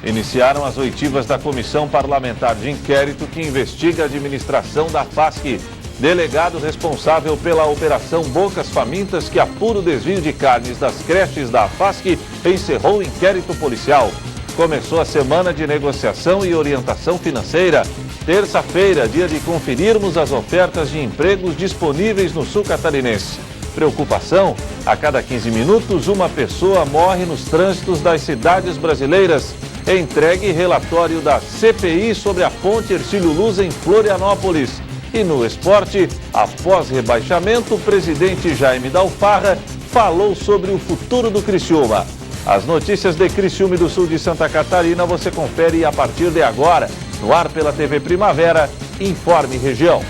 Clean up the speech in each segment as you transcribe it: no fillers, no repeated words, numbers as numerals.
Iniciaram as oitivas da Comissão Parlamentar de Inquérito que investiga a administração da FASC. Delegado responsável pela Operação Bocas Famintas, que apura o desvio de carnes das creches da FASC, encerrou o inquérito policial. Começou a semana de negociação e orientação financeira. Terça-feira, dia de conferirmos as ofertas de empregos disponíveis no sul catarinense. Preocupação? A cada 15 minutos, uma pessoa morre nos trânsitos das cidades brasileiras. Entregue relatório da CPI sobre a ponte Hercílio Luz em Florianópolis. E no esporte, após rebaixamento, o presidente Jaime Dalfarra falou sobre o futuro do Criciúma. As notícias de Criciúma e do sul de Santa Catarina você confere a partir de agora. No ar pela TV Primavera, Informe Região.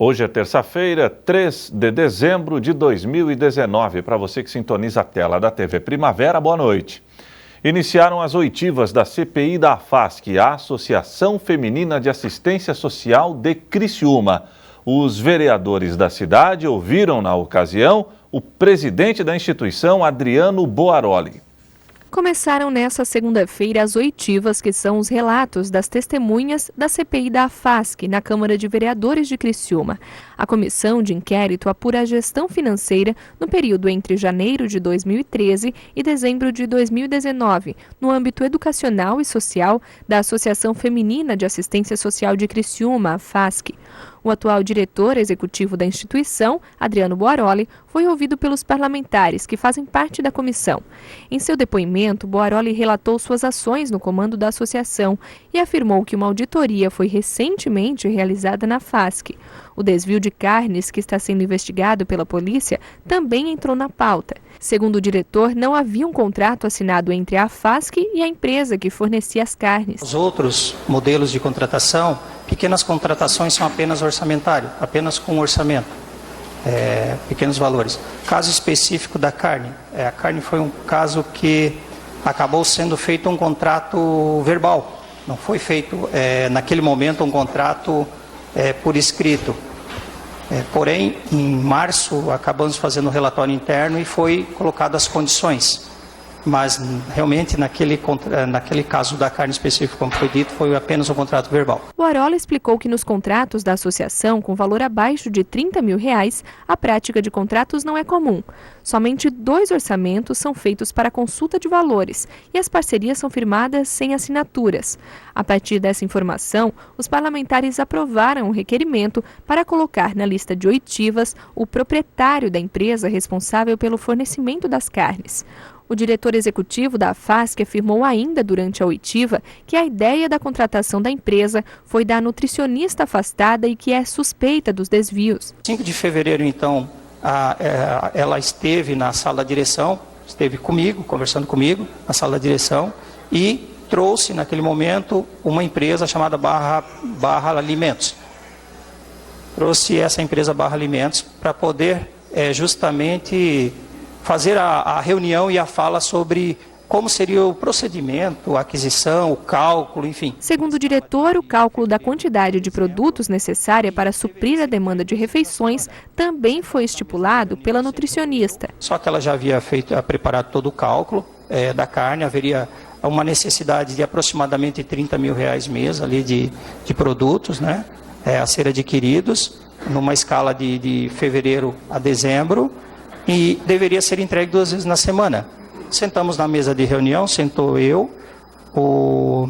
Hoje é terça-feira, 3 de dezembro de 2019. Para você que sintoniza a tela da TV Primavera, boa noite. Iniciaram as oitivas da CPI da AFASC, a Associação Feminina de Assistência Social de Criciúma. Os vereadores da cidade ouviram, na ocasião, o presidente da instituição, Adriano Boaroli. Começaram nesta segunda-feira as oitivas, que são os relatos das testemunhas da CPI da AFASC na Câmara de Vereadores de Criciúma. A comissão de inquérito apura a gestão financeira no período entre janeiro de 2013 e dezembro de 2019, no âmbito educacional e social da Associação Feminina de Assistência Social de Criciúma, AFASC. O atual diretor executivo da instituição, Adriano Boaroli, foi ouvido pelos parlamentares que fazem parte da comissão. Em seu depoimento, Boaroli relatou suas ações no comando da associação e afirmou que uma auditoria foi recentemente realizada na FASC. O desvio de carnes, que está sendo investigado pela polícia, também entrou na pauta. Segundo o diretor, não havia um contrato assinado entre a FASC e a empresa que fornecia as carnes. Os outros modelos de contratação, pequenas contratações são apenas orçamentário, apenas com orçamento, pequenos valores. Caso específico da carne, a carne foi um caso que acabou sendo feito um contrato verbal. Não foi feito naquele momento um contrato por escrito. Porém, em março, acabamos fazendo um relatório interno e foi colocado as condições. Mas, realmente, naquele caso da carne específica, como foi dito, foi apenas um contrato verbal. O Boaroli explicou que nos contratos da associação, com valor abaixo de R$30 mil, a prática de contratos não é comum. Somente 2 orçamentos são feitos para consulta de valores e as parcerias são firmadas sem assinaturas. A partir dessa informação, os parlamentares aprovaram o requerimento para colocar na lista de oitivas o proprietário da empresa responsável pelo fornecimento das carnes. O diretor executivo da AFASC afirmou ainda durante a oitiva que a ideia da contratação da empresa foi da nutricionista afastada e que é suspeita dos desvios. 5 de fevereiro, então, ela esteve na sala da direção, esteve comigo, conversando comigo, na sala da direção, e trouxe, naquele momento, uma empresa chamada Barra Alimentos. Trouxe essa empresa Barra Alimentos para poder justamente fazer a reunião e a fala sobre como seria o procedimento, a aquisição, o cálculo, enfim. Segundo o diretor, o cálculo da quantidade de produtos necessária para suprir a demanda de refeições também foi estipulado pela nutricionista. Só que ela já havia preparado todo o cálculo da carne, haveria uma necessidade de aproximadamente R$30 mil mês ali de produtos, né, a ser adquiridos, numa escala de fevereiro a dezembro, e deveria ser entregue 2 vezes na semana. Sentamos na mesa de reunião, sentou eu, o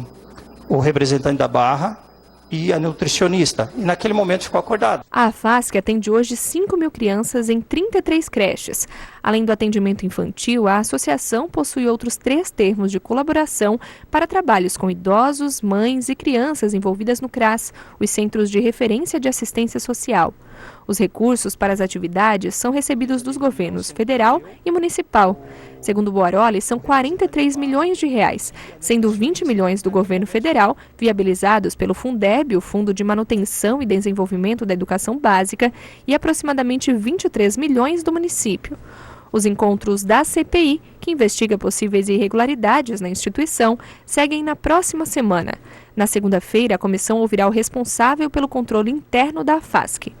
representante da Barra e a nutricionista. E naquele momento ficou acordado. A AFASC atende hoje 5 mil crianças em 33 creches. Além do atendimento infantil, a associação possui outros 3 termos de colaboração para trabalhos com idosos, mães e crianças envolvidas no CRAS, os Centros de Referência de Assistência Social. Os recursos para as atividades são recebidos dos governos federal e municipal. Segundo Boaroli, são 43 milhões de reais, sendo 20 milhões do governo federal, viabilizados pelo Fundeb, o Fundo de Manutenção e Desenvolvimento da Educação Básica, e aproximadamente 23 milhões do município. Os encontros da CPI, que investiga possíveis irregularidades na instituição, seguem na próxima semana. Na segunda-feira, a comissão ouvirá o responsável pelo controle interno da FASC.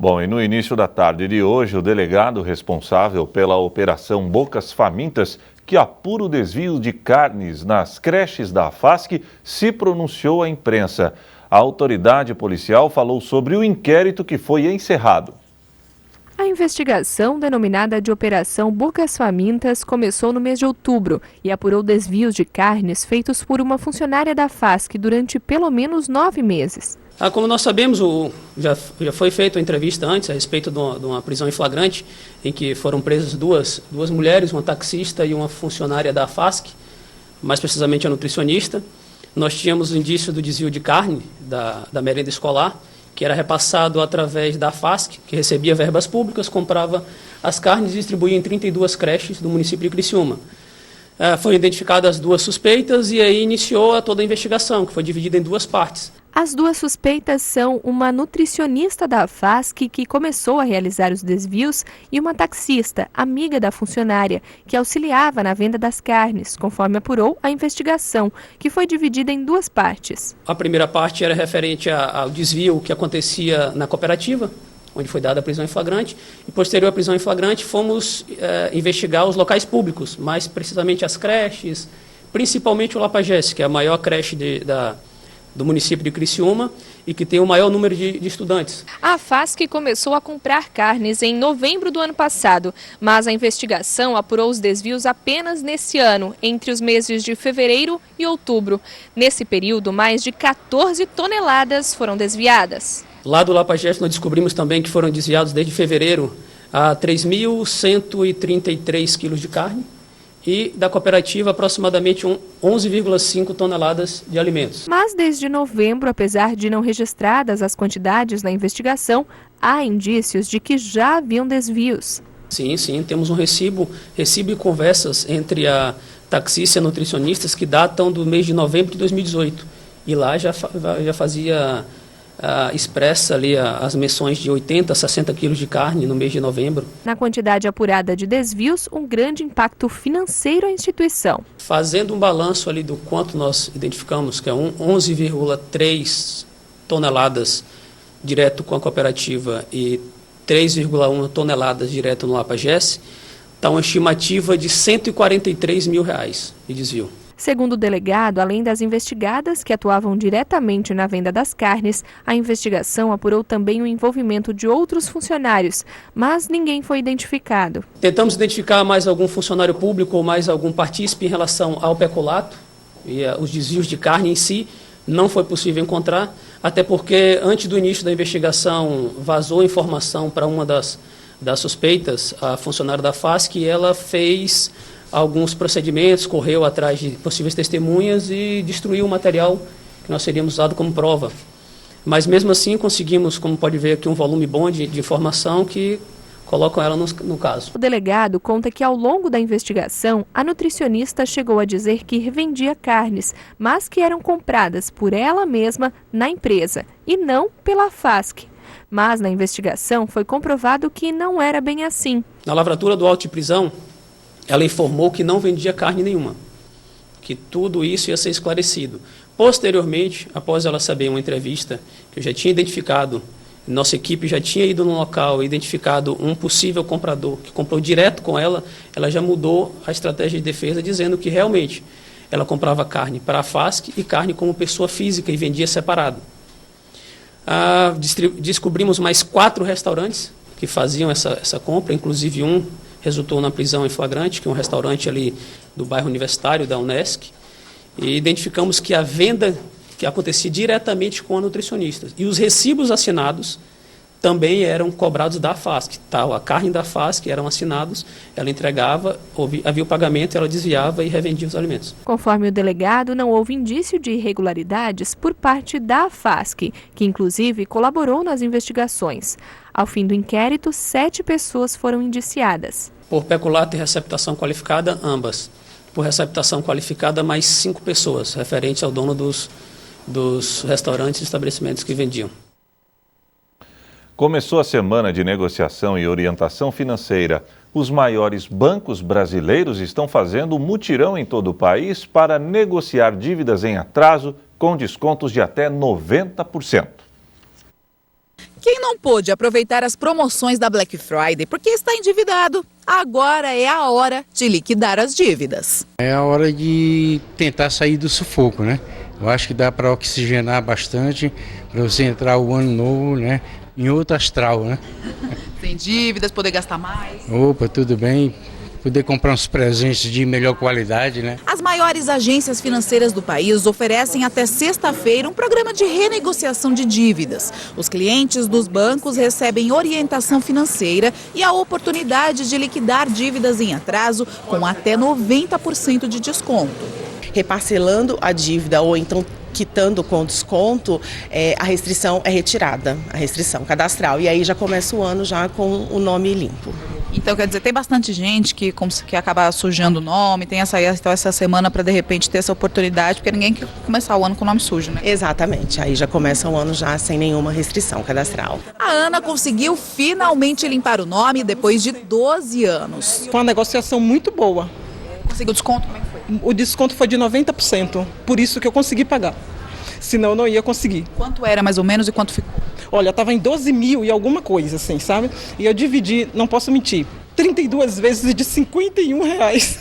Bom, e no início da tarde de hoje, o delegado responsável pela Operação Bocas Famintas, que apura o desvio de carnes nas creches da FASC, se pronunciou à imprensa. A autoridade policial falou sobre o inquérito que foi encerrado. A investigação, denominada de Operação Bocas Famintas, começou no mês de outubro e apurou desvios de carnes feitos por uma funcionária da FASC durante pelo menos 9 meses. Como nós sabemos, já foi feita uma entrevista antes a respeito de uma prisão em flagrante, em que foram presas duas mulheres, uma taxista e uma funcionária da FASC, mais precisamente a nutricionista. Nós tínhamos o indício do desvio de carne da merenda escolar, que era repassado através da FASC, que recebia verbas públicas, comprava as carnes e distribuía em 32 creches do município de Criciúma. Foram identificadas as 2 suspeitas e aí iniciou toda a investigação, que foi dividida em 2 partes. As 2 suspeitas são uma nutricionista da FASC, que começou a realizar os desvios, e uma taxista, amiga da funcionária, que auxiliava na venda das carnes, conforme apurou a investigação, que foi dividida em 2 partes. A primeira parte era referente ao desvio que acontecia na cooperativa, onde foi dada a prisão em flagrante, e posterior à prisão em flagrante fomos investigar os locais públicos, mais precisamente as creches, principalmente o Lapagesse, que é a maior creche do município de Criciúma e que tem o maior número de estudantes. A FASC começou a comprar carnes em novembro do ano passado, mas a investigação apurou os desvios apenas nesse ano, entre os meses de fevereiro e outubro. Nesse período, mais de 14 toneladas foram desviadas. Lá do Lapagesse nós descobrimos também que foram desviados desde fevereiro a 3.133 quilos de carne, e da cooperativa aproximadamente 11,5 toneladas de alimentos. Mas desde novembro, apesar de não registradas as quantidades na investigação, há indícios de que já haviam desvios. Sim, temos um recibo e conversas entre a taxista e a nutricionistas que datam do mês de novembro de 2018. E lá já fazia expressa ali as menções de 80 a 60 quilos de carne no mês de novembro. Na quantidade apurada de desvios, um grande impacto financeiro à instituição. Fazendo um balanço ali do quanto nós identificamos, que é 11,3 toneladas direto com a cooperativa e 3,1 toneladas direto no Lapagesse, está uma estimativa de R$143 mil de desvio. Segundo o delegado, além das investigadas que atuavam diretamente na venda das carnes, a investigação apurou também o envolvimento de outros funcionários, mas ninguém foi identificado. Tentamos identificar mais algum funcionário público ou mais algum partícipe em relação ao peculato e os desvios de carne em si. Não foi possível encontrar, até porque antes do início da investigação vazou informação para uma das suspeitas, a funcionária da FASC, que ela fez alguns procedimentos, correu atrás de possíveis testemunhas e destruiu o material que nós teríamos usado como prova. Mas mesmo assim conseguimos, como pode ver aqui, um volume bom de informação que colocam ela no caso. O delegado conta que ao longo da investigação, a nutricionista chegou a dizer que revendia carnes, mas que eram compradas por ela mesma na empresa e não pela FASC. Mas na investigação foi comprovado que não era bem assim. Na lavratura do auto de prisão, ela informou que não vendia carne nenhuma, que tudo isso ia ser esclarecido. Posteriormente, após ela saber uma entrevista que eu já tinha identificado, nossa equipe já tinha ido no local e identificado um possível comprador que comprou direto com ela já mudou a estratégia de defesa, dizendo que realmente ela comprava carne para a FASC e carne como pessoa física e vendia separado. Descobrimos mais 4 restaurantes que faziam essa compra, inclusive um resultou na prisão em flagrante, que é um restaurante ali do bairro Universitário da Unesc, e identificamos que a venda que acontecia diretamente com a nutricionista. E os recibos assinados também eram cobrados da FASC. Tal, a carne da FASC eram assinados, ela entregava, havia o pagamento, ela desviava e revendia os alimentos. Conforme o delegado, não houve indício de irregularidades por parte da FASC, que inclusive colaborou nas investigações. Ao fim do inquérito, 7 pessoas foram indiciadas. Por peculato e receptação qualificada, ambas. Por receptação qualificada, mais 5 pessoas, referente ao dono dos restaurantes e estabelecimentos que vendiam. Começou a semana de negociação e orientação financeira. Os maiores bancos brasileiros estão fazendo um mutirão em todo o país para negociar dívidas em atraso com descontos de até 90%. Quem não pôde aproveitar as promoções da Black Friday porque está endividado, agora é a hora de liquidar as dívidas. É a hora de tentar sair do sufoco, né? Eu acho que dá para oxigenar bastante, para você entrar o ano novo, né? Em outro astral, né? Sem dívidas, poder gastar mais. Opa, tudo bem. Poder comprar uns presentes de melhor qualidade, né? As maiores agências financeiras do país oferecem até sexta-feira um programa de renegociação de dívidas. Os clientes dos bancos recebem orientação financeira e a oportunidade de liquidar dívidas em atraso com até 90% de desconto. Reparcelando a dívida ou então quitando com desconto, a restrição é retirada, a restrição cadastral. E aí já começa o ano já com o nome limpo. Então, quer dizer, tem bastante gente que acaba sujando o nome, tem essa semana para de repente ter essa oportunidade, porque ninguém quer começar o ano com o nome sujo, né? Exatamente, aí já começa o ano já sem nenhuma restrição cadastral. A Ana conseguiu finalmente limpar o nome depois de 12 anos. Foi uma negociação muito boa. Conseguiu desconto? Como é que foi? O desconto foi de 90%, por isso que eu consegui pagar. Senão eu não ia conseguir. Quanto era mais ou menos e quanto ficou? Olha, estava em 12 mil e alguma coisa, assim, sabe? E eu dividi, não posso mentir, 32 vezes de R$51.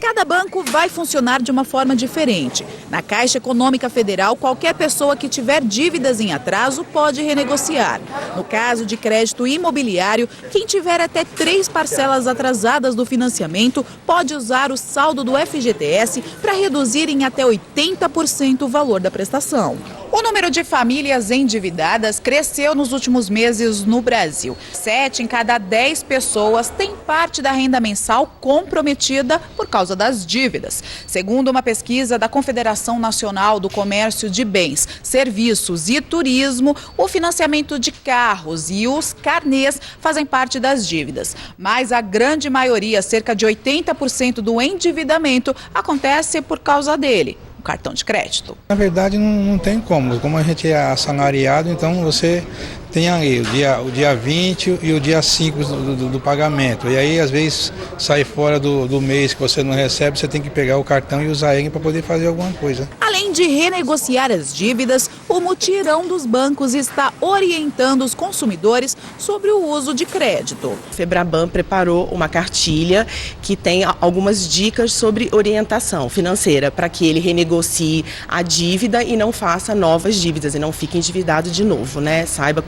Cada banco vai funcionar de uma forma diferente. Na Caixa Econômica Federal, qualquer pessoa que tiver dívidas em atraso pode renegociar. No caso de crédito imobiliário, quem tiver até 3 parcelas atrasadas do financiamento pode usar o saldo do FGTS para reduzir em até 80% o valor da prestação. O número de famílias endividadas cresceu nos últimos meses no Brasil. 7 em cada 10 pessoas têm parte da renda mensal comprometida por causa das dívidas. Segundo uma pesquisa da Confederação Nacional do Comércio de Bens, Serviços e Turismo, o financiamento de carros e os carnês fazem parte das dívidas. Mas a grande maioria, cerca de 80% do endividamento, acontece por causa dele. Cartão de crédito. Na verdade não tem como a gente é assalariado, então você tem aí o dia 20 e o dia 5 do pagamento, e aí às vezes sai fora do mês que você não recebe, você tem que pegar o cartão e usar ele para poder fazer alguma coisa. Além de renegociar as dívidas, o mutirão dos bancos está orientando os consumidores sobre o uso de crédito. O Febraban preparou uma cartilha que tem algumas dicas sobre orientação financeira para que ele renegocie a dívida e não faça novas dívidas e não fique endividado de novo, né? Saiba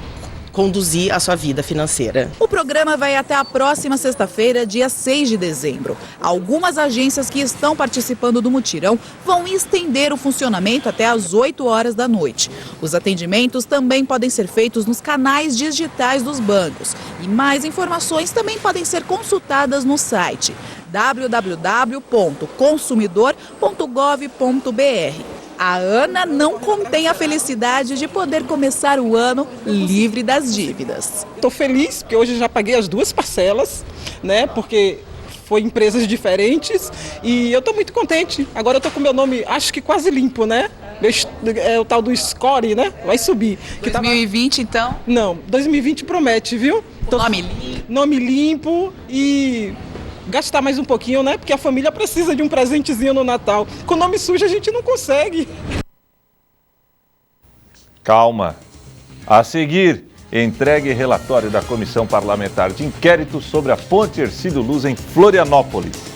conduzir a sua vida financeira. O programa vai até a próxima sexta-feira, dia 6 de dezembro. Algumas agências que estão participando do mutirão vão estender o funcionamento até às 8 horas da noite. Os atendimentos também podem ser feitos nos canais digitais dos bancos. E mais informações também podem ser consultadas no site www.consumidor.gov.br. A Ana não contém a felicidade de poder começar o ano livre das dívidas. Estou feliz porque hoje já paguei as 2 parcelas, né? Porque foi empresas diferentes e eu estou muito contente. Agora eu estou com meu nome, acho que quase limpo, né? É o tal do score, né? Vai subir. 2020 então? Não, 2020 promete, viu? Nome limpo. Nome limpo e gastar mais um pouquinho, né? Porque a família precisa de um presentezinho no Natal. Com nome sujo a gente não consegue. Calma. A seguir, entregue relatório da Comissão Parlamentar de Inquérito sobre a Ponte Hercílio Luz em Florianópolis.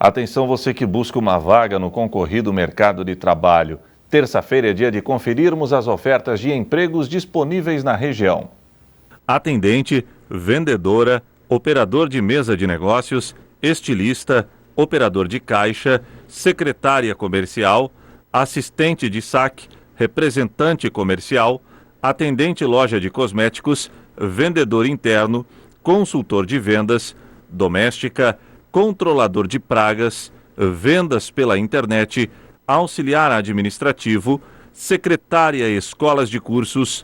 Atenção você que busca uma vaga no concorrido mercado de trabalho. Terça-feira é dia de conferirmos as ofertas de empregos disponíveis na região. Atendente, vendedora, operador de mesa de negócios, estilista, operador de caixa, secretária comercial, assistente de saque, representante comercial, atendente loja de cosméticos, vendedor interno, consultor de vendas, doméstica, controlador de pragas, vendas pela internet, auxiliar administrativo, secretária escolas de cursos,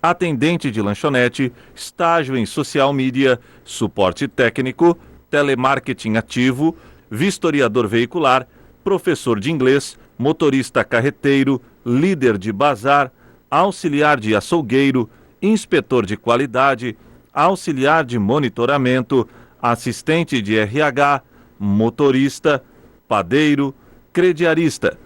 atendente de lanchonete, estágio em social media, suporte técnico, telemarketing ativo, vistoriador veicular, professor de inglês, motorista carreteiro, líder de bazar, auxiliar de açougueiro, inspetor de qualidade, auxiliar de monitoramento, assistente de RH, motorista, padeiro, crediarista.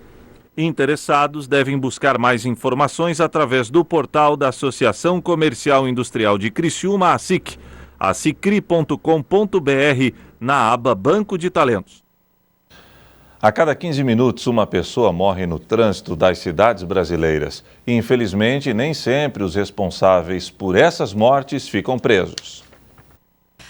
Interessados devem buscar mais informações através do portal da Associação Comercial Industrial de Criciúma, ASIC, acicri.com.br, na aba Banco de Talentos. A cada 15 minutos, uma pessoa morre no trânsito das cidades brasileiras. E, infelizmente, nem sempre os responsáveis por essas mortes ficam presos.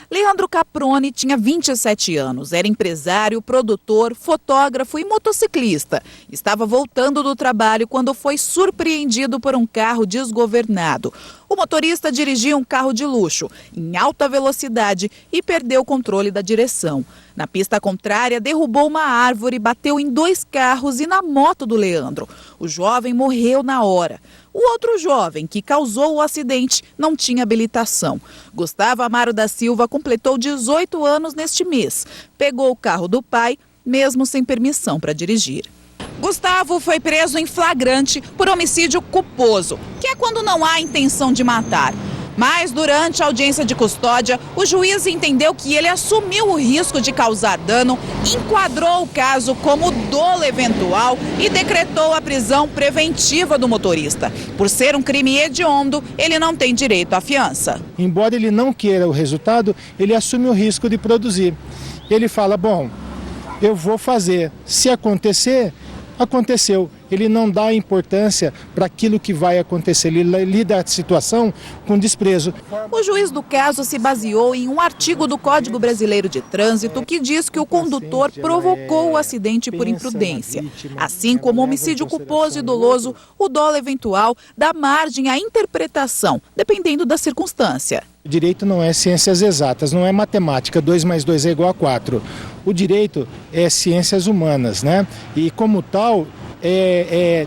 Leandro Caproni tinha 27 anos, era empresário, produtor, fotógrafo e motociclista. Estava voltando do trabalho quando foi surpreendido por um carro desgovernado. O motorista dirigia um carro de luxo, em alta velocidade, e perdeu o controle da direção. Na pista contrária, derrubou uma árvore, bateu em 2 carros e na moto do Leandro. O jovem morreu na hora. O outro jovem que causou o acidente não tinha habilitação. Gustavo Amaro da Silva completou 18 anos neste mês. Pegou o carro do pai, mesmo sem permissão para dirigir. Gustavo foi preso em flagrante por homicídio culposo, que é quando não há intenção de matar. Mas durante a audiência de custódia, o juiz entendeu que ele assumiu o risco de causar dano, enquadrou o caso como dolo eventual e decretou a prisão preventiva do motorista. Por ser um crime hediondo, ele não tem direito à fiança. Embora ele não queira o resultado, ele assume o risco de produzir. Ele fala, bom, eu vou fazer. Se acontecer, aconteceu. Ele não dá importância para aquilo que vai acontecer, ele lida a situação com desprezo. O juiz do caso se baseou em um artigo do Código Brasileiro de Trânsito que diz que o condutor provocou o acidente por imprudência. Assim como o homicídio culposo e doloso, o dolo eventual dá margem à interpretação, dependendo da circunstância. O direito não é ciências exatas, não é matemática, 2 mais 2 é igual a 4. O direito é ciências humanas, né? E como tal,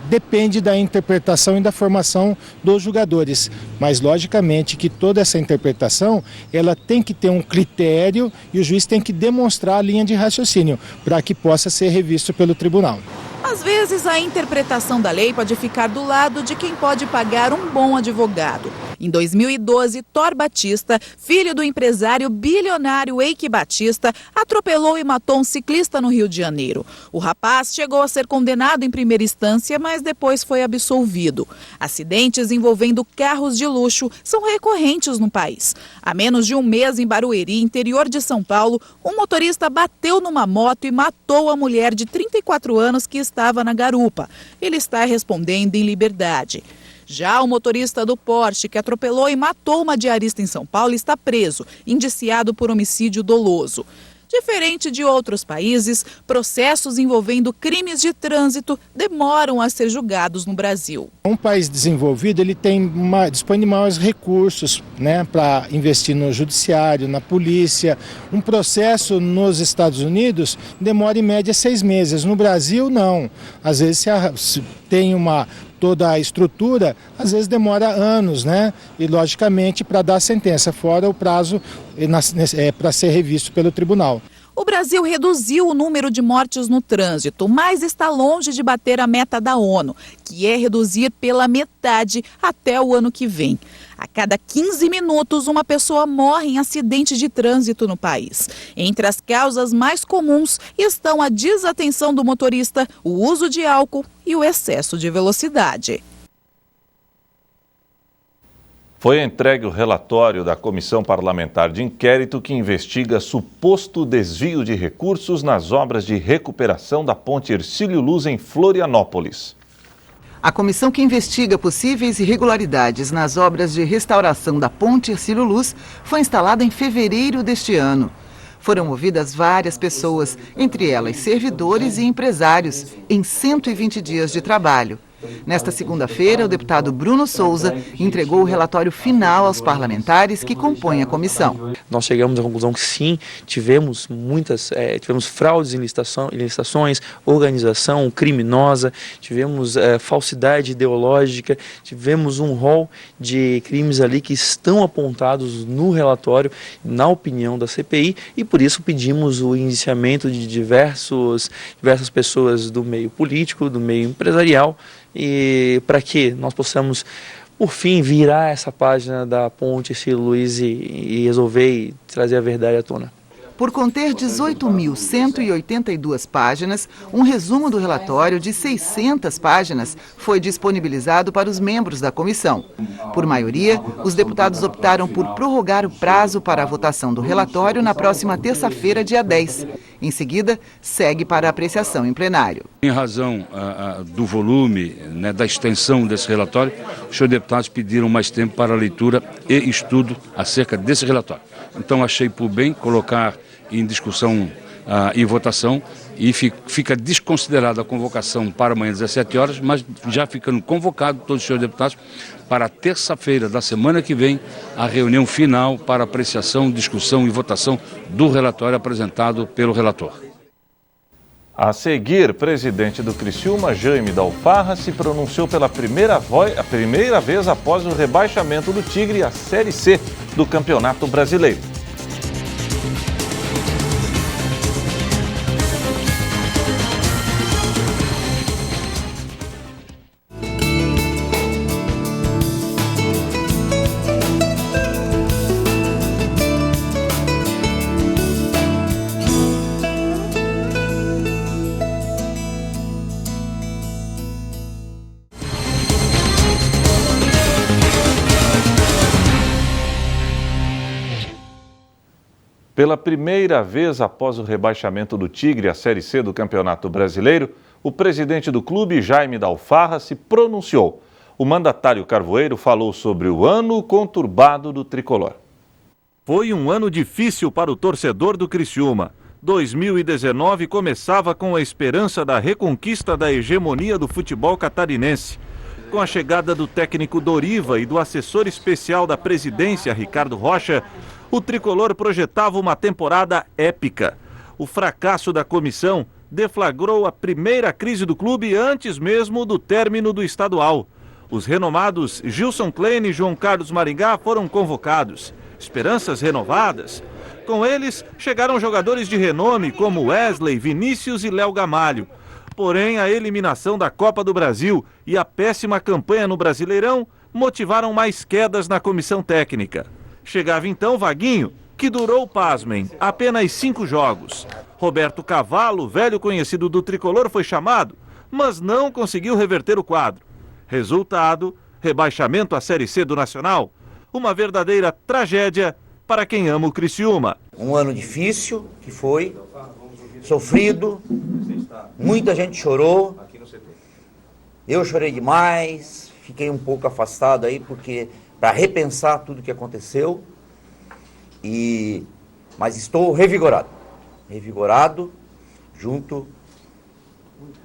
depende da interpretação e da formação dos julgadores. Mas, logicamente, que toda essa interpretação, ela tem que ter um critério e o juiz tem que demonstrar a linha de raciocínio para que possa ser revisto pelo tribunal. Às vezes, a interpretação da lei pode ficar do lado de quem pode pagar um bom advogado. Em 2012, Thor Batista, filho do empresário bilionário Eike Batista, atropelou e matou um ciclista no Rio de Janeiro. O rapaz chegou a ser condenado em primeira instância, mas depois foi absolvido. Acidentes envolvendo carros de luxo são recorrentes no país. Há menos de um mês, em Barueri, interior de São Paulo, um motorista bateu numa moto e matou a mulher de 34 anos que estava na garupa. Ele está respondendo em liberdade. Já o motorista do Porsche, que atropelou e matou uma diarista em São Paulo, está preso, indiciado por homicídio doloso. Diferente de outros países, processos envolvendo crimes de trânsito demoram a ser julgados no Brasil. Um país desenvolvido, ele dispõe de maiores recursos, né, para investir no judiciário, na polícia. Um processo nos Estados Unidos demora em média 6 meses. No Brasil, não. Às vezes se tem toda a estrutura, às vezes demora anos, né? E, logicamente, para dar a sentença, fora o prazo para ser revisto pelo tribunal. O Brasil reduziu o número de mortes no trânsito, mas está longe de bater a meta da ONU, que é reduzir pela metade até o ano que vem. A cada 15 minutos, uma pessoa morre em acidente de trânsito no país. Entre as causas mais comuns estão a desatenção do motorista, o uso de álcool e o excesso de velocidade. Foi entregue o relatório da Comissão Parlamentar de Inquérito que investiga suposto desvio de recursos nas obras de recuperação da ponte Hercílio Luz em Florianópolis. A comissão que investiga possíveis irregularidades nas obras de restauração da ponte Hercílio Luz foi instalada em fevereiro deste ano. Foram ouvidas várias pessoas, entre elas servidores e empresários, em 120 dias de trabalho. Nesta segunda-feira, o deputado Bruno Souza entregou o relatório final aos parlamentares que compõem a comissão. Nós chegamos à conclusão que sim, tivemos fraudes em licitações, organização criminosa, tivemos falsidade ideológica, tivemos um rol de crimes ali que estão apontados no relatório, na opinião da CPI, e por isso pedimos o indiciamento de diversas pessoas do meio político, do meio empresarial, e para que nós possamos, por fim, virar essa página da ponte Hercílio Luz e resolver e trazer a verdade à tona. Por conter 18.182 páginas, um resumo do relatório de 600 páginas foi disponibilizado para os membros da comissão. Por maioria, os deputados optaram por prorrogar o prazo para a votação do relatório na próxima terça-feira, dia 10. Em seguida, segue para apreciação em plenário. Em razão do volume, da extensão desse relatório, os senhores deputados pediram mais tempo para a leitura e estudo acerca desse relatório. Então, achei por bem colocar em discussão e votação, e fica desconsiderada a convocação para amanhã às 17 horas, mas já ficando convocado todos os senhores deputados para terça-feira da semana que vem, a reunião final para apreciação, discussão e votação do relatório apresentado pelo relator. A seguir, presidente do Criciúma, Jaime Dalfarra, se pronunciou pela primeira vez após o rebaixamento do Tigre à Série C do Campeonato Brasileiro. Pela primeira vez após o rebaixamento do Tigre à Série C do Campeonato Brasileiro, o presidente do clube, Jaime Dalfarra, se pronunciou. O mandatário carvoeiro falou sobre o ano conturbado do tricolor. Foi um ano difícil para o torcedor do Criciúma. 2019 começava com a esperança da reconquista da hegemonia do futebol catarinense. Com a chegada do técnico Doriva e do assessor especial da presidência, Ricardo Rocha, o tricolor projetava uma temporada épica. O fracasso da comissão deflagrou a primeira crise do clube antes mesmo do término do estadual. Os renomados Gilson Klein e João Carlos Maringá foram convocados. Esperanças renovadas. Com eles, chegaram jogadores de renome como Wesley, Vinícius e Léo Gamalho. Porém, a eliminação da Copa do Brasil e a péssima campanha no Brasileirão motivaram mais quedas na comissão técnica. Chegava então Vaguinho, que durou, pasmem, apenas 5 jogos. Roberto Cavalo, velho conhecido do tricolor, foi chamado, mas não conseguiu reverter o quadro. Resultado, rebaixamento à Série C do Nacional. Uma verdadeira tragédia para quem ama o Criciúma. Um ano difícil, que foi, sofrido, muita gente chorou, eu chorei demais, fiquei um pouco afastado aí, porque para repensar tudo que aconteceu, mas estou revigorado, junto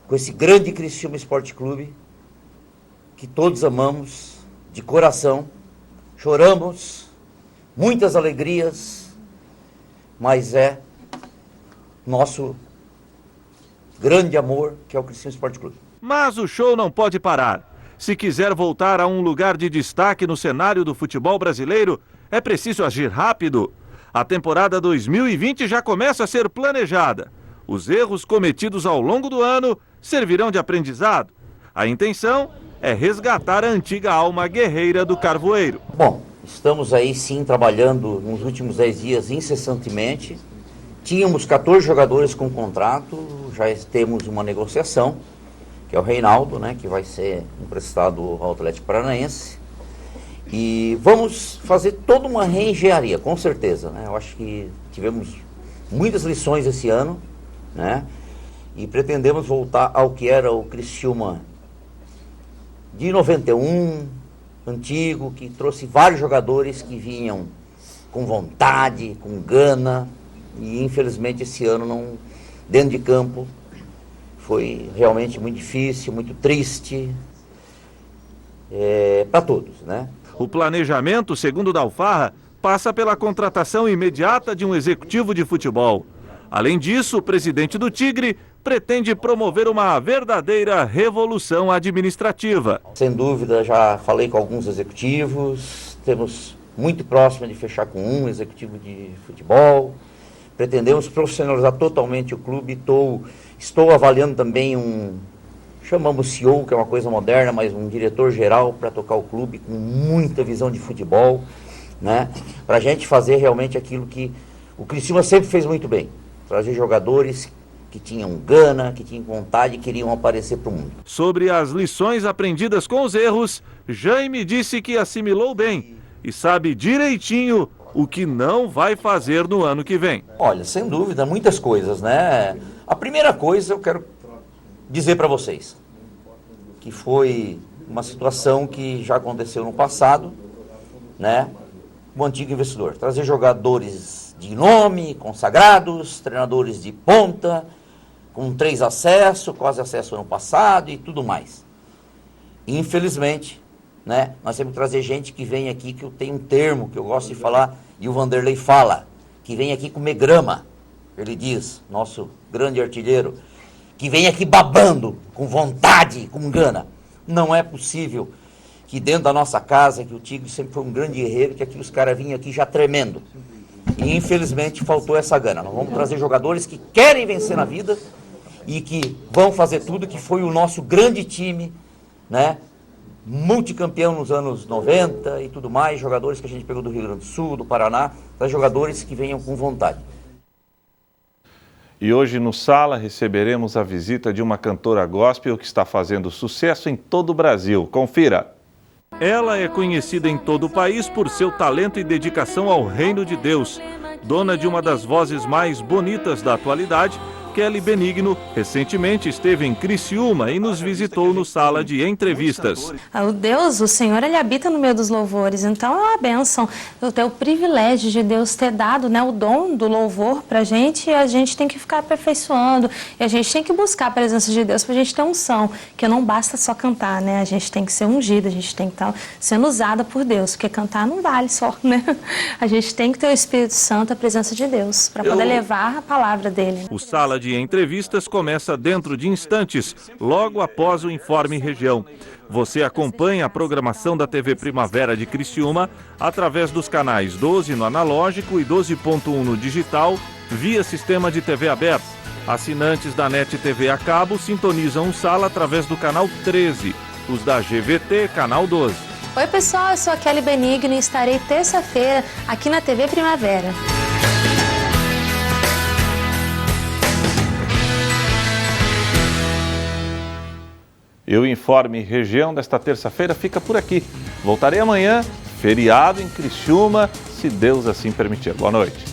com esse grande Criciúma Esporte Clube, que todos amamos de coração, choramos, muitas alegrias, mas é nosso grande amor, que é o Criciúma Esporte Clube. Mas o show não pode parar. Se quiser voltar a um lugar de destaque no cenário do futebol brasileiro, é preciso agir rápido. A temporada 2020 já começa a ser planejada. Os erros cometidos ao longo do ano servirão de aprendizado. A intenção é resgatar a antiga alma guerreira do Carvoeiro. Bom, estamos aí sim trabalhando nos últimos 10 dias incessantemente. Tínhamos 14 jogadores com contrato, já temos uma negociação, que é o Reinaldo, que vai ser emprestado ao Atlético Paranaense. E vamos fazer toda uma reengenharia, com certeza, né? Eu acho que tivemos muitas lições esse ano, né? E pretendemos voltar ao que era o Criciúma de 91, antigo, que trouxe vários jogadores que vinham com vontade, com gana, e infelizmente esse ano não, dentro de campo, foi realmente muito difícil, muito triste, para todos, né? O planejamento, segundo Dalfarra, passa pela contratação imediata de um executivo de futebol. Além disso, o presidente do Tigre pretende promover uma verdadeira revolução administrativa. Sem dúvida, já falei com alguns executivos, temos muito próximo de fechar com um executivo de futebol. Pretendemos profissionalizar totalmente o clube. Estou avaliando também chamamos CEO, que é uma coisa moderna, mas um diretor-geral para tocar o clube com muita visão de futebol, né? Para a gente fazer realmente aquilo que o Criciúma sempre fez muito bem, trazer jogadores que tinham gana, que tinham vontade e queriam aparecer para o mundo. Sobre as lições aprendidas com os erros, Jaime disse que assimilou bem e sabe direitinho o que não vai fazer no ano que vem. Olha, sem dúvida, muitas coisas, né? A primeira coisa eu quero dizer para vocês que foi uma situação que já aconteceu no passado, né? O antigo investidor, trazer jogadores de nome, consagrados, treinadores de ponta, com 3 acessos, quase acesso ano passado e tudo mais. Infelizmente, né? Nós temos que trazer gente que vem aqui, que eu tenho um termo que eu gosto de falar, e o Vanderlei fala, que vem aqui comer grama, ele diz, nosso grande artilheiro, que vem aqui babando, com vontade, com gana. Não é possível que dentro da nossa casa, que o Tigre sempre foi um grande guerreiro, que aqui os caras vinham aqui já tremendo. E infelizmente faltou essa gana. Nós vamos trazer jogadores que querem vencer na vida e que vão fazer tudo, que foi o nosso grande time, né? Multicampeão nos anos 90 e tudo mais, jogadores que a gente pegou do Rio Grande do Sul, do Paraná, jogadores que venham com vontade. E hoje no Sala receberemos a visita de uma cantora gospel que está fazendo sucesso em todo o Brasil. Confira! Ela é conhecida em todo o país por seu talento e dedicação ao reino de Deus. Dona de uma das vozes mais bonitas da atualidade, Kelly Benigno recentemente esteve em Criciúma e nos visitou no Sala de Entrevistas. O Deus, o Senhor, Ele habita no meio dos louvores, então é uma bênção. Eu tenho o privilégio de Deus ter dado, né, o dom do louvor pra gente, e a gente tem que ficar aperfeiçoando, e a gente tem que buscar a presença de Deus pra gente ter unção, que não basta só cantar, né, a gente tem que ser ungida, a gente tem que estar sendo usada por Deus, porque cantar não vale só, né, a gente tem que ter o Espírito Santo, a presença de Deus, para poder levar a palavra dele. O Sala de Entrevistas começa dentro de instantes, logo após o Informe Região. Você acompanha a programação da TV Primavera de Criciúma através dos canais 12 no analógico e 12.1 no digital, via sistema de TV aberto. Assinantes da NET TV a cabo sintonizam o Sala através do canal 13, os da GVT, canal 12. Oi pessoal, eu sou a Kelly Benigno e estarei terça-feira aqui na TV Primavera. E o Informe Região desta terça-feira fica por aqui. Voltarei amanhã, feriado em Criciúma, se Deus assim permitir. Boa noite.